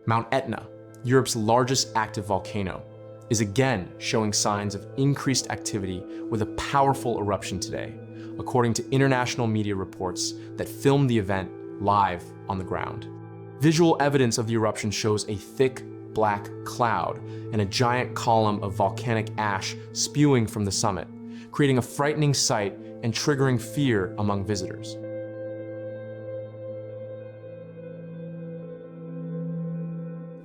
Mount Etna, Europe's largest active volcano, is again showing signs of increased activity with a powerful eruption today, according to international media reports that filmed the event live on the ground. Visual evidence of the eruption shows a thick black cloud and a giant column of volcanic ash spewing from the summit, creating a frightening sight and triggering fear among visitors.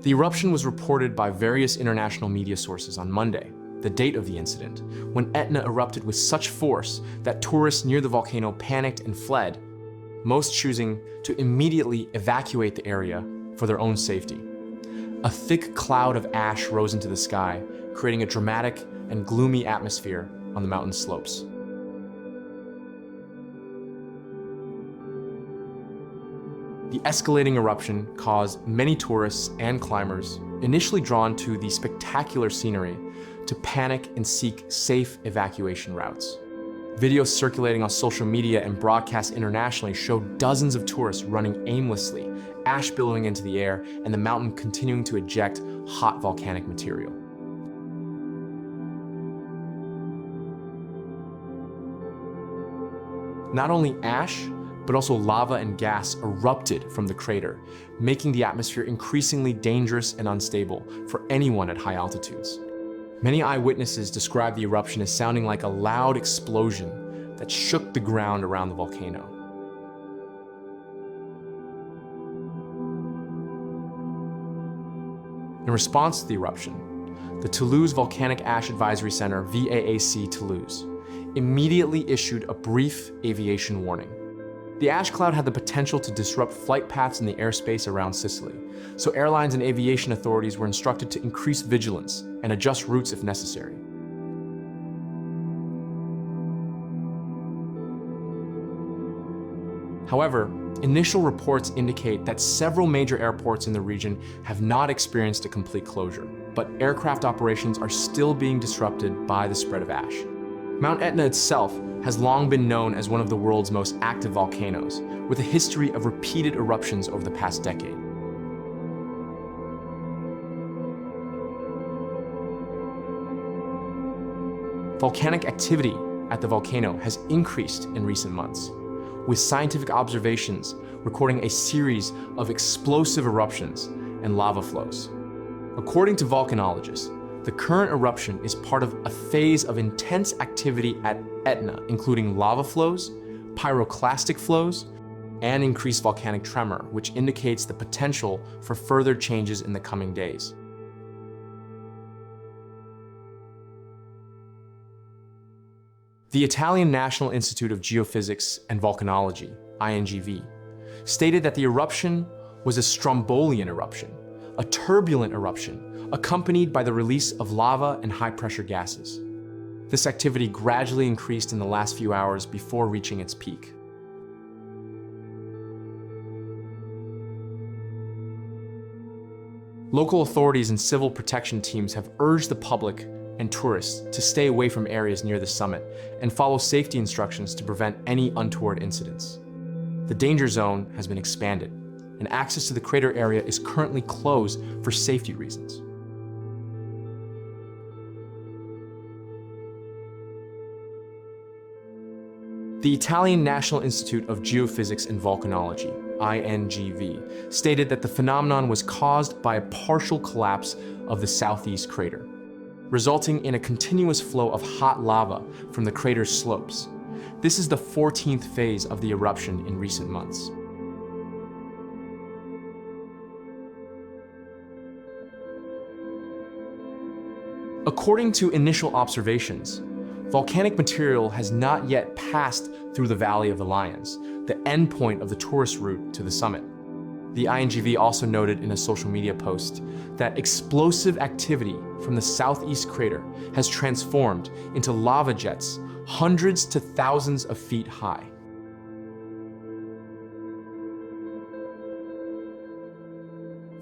The eruption was reported by various international media sources on Monday, the date of the incident, when Etna erupted with such force that tourists near the volcano panicked and fled, most choosing to immediately evacuate the area for their own safety. A thick cloud of ash rose into the sky, creating a dramatic and gloomy atmosphere on the mountain slopes. The escalating eruption caused many tourists and climbers, initially drawn to the spectacular scenery, to panic and seek safe evacuation routes. Videos circulating on social media and broadcast internationally showed dozens of tourists running aimlessly, ash billowing into the air, and the mountain continuing to eject hot volcanic material. Not only ash, but also lava and gas erupted from the crater, making the atmosphere increasingly dangerous and unstable for anyone at high altitudes. Many eyewitnesses described the eruption as sounding like a loud explosion that shook the ground around the volcano. In response to the eruption, the Toulouse Volcanic Ash Advisory Center, VAAC Toulouse, immediately issued a brief aviation warning. The ash cloud had the potential to disrupt flight paths in the airspace around Sicily, so airlines and aviation authorities were instructed to increase vigilance and adjust routes if necessary. However, initial reports indicate that several major airports in the region have not experienced a complete closure, but aircraft operations are still being disrupted by the spread of ash. Mount Etna itself has long been known as one of the world's most active volcanoes, with a history of repeated eruptions over the past decade. Volcanic activity at the volcano has increased in recent months, with scientific observations recording a series of explosive eruptions and lava flows. According to volcanologists, the current eruption is part of a phase of intense activity at Etna, including lava flows, pyroclastic flows, and increased volcanic tremor, which indicates the potential for further changes in the coming days. The Italian National Institute of Geophysics and Volcanology, INGV, stated that the eruption was a strombolian eruption, a turbulent eruption accompanied by the release of lava and high-pressure gases. This activity gradually increased in the last few hours before reaching its peak. Local authorities and civil protection teams have urged the public and tourists to stay away from areas near the summit and follow safety instructions to prevent any untoward incidents. The danger zone has been expanded, and access to the crater area is currently closed for safety reasons. The Italian National Institute of Geophysics and Volcanology, INGV, stated that the phenomenon was caused by a partial collapse of the southeast crater, resulting in a continuous flow of hot lava from the crater's slopes. This is the 14th phase of the eruption in recent months. According to initial observations, volcanic material has not yet passed through the Valley of the Lions, the endpoint of the tourist route to the summit. The INGV also noted in a social media post that explosive activity from the southeast crater has transformed into lava jets hundreds to thousands of feet high.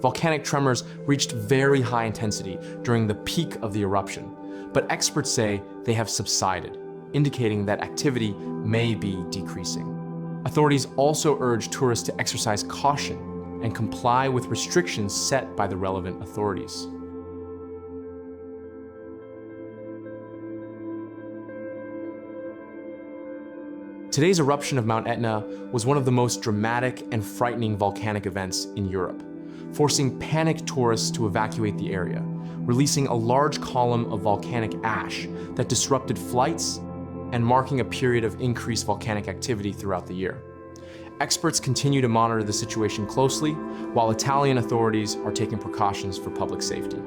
Volcanic tremors reached very high intensity during the peak of the eruption, but experts say they have subsided, indicating that activity may be decreasing. Authorities also urge tourists to exercise caution and comply with restrictions set by the relevant authorities. Today's eruption of Mount Etna was one of the most dramatic and frightening volcanic events in Europe, forcing panicked tourists to evacuate the area, releasing a large column of volcanic ash that disrupted flights and marking a period of increased volcanic activity throughout the year. Experts continue to monitor the situation closely, while Italian authorities are taking precautions for public safety.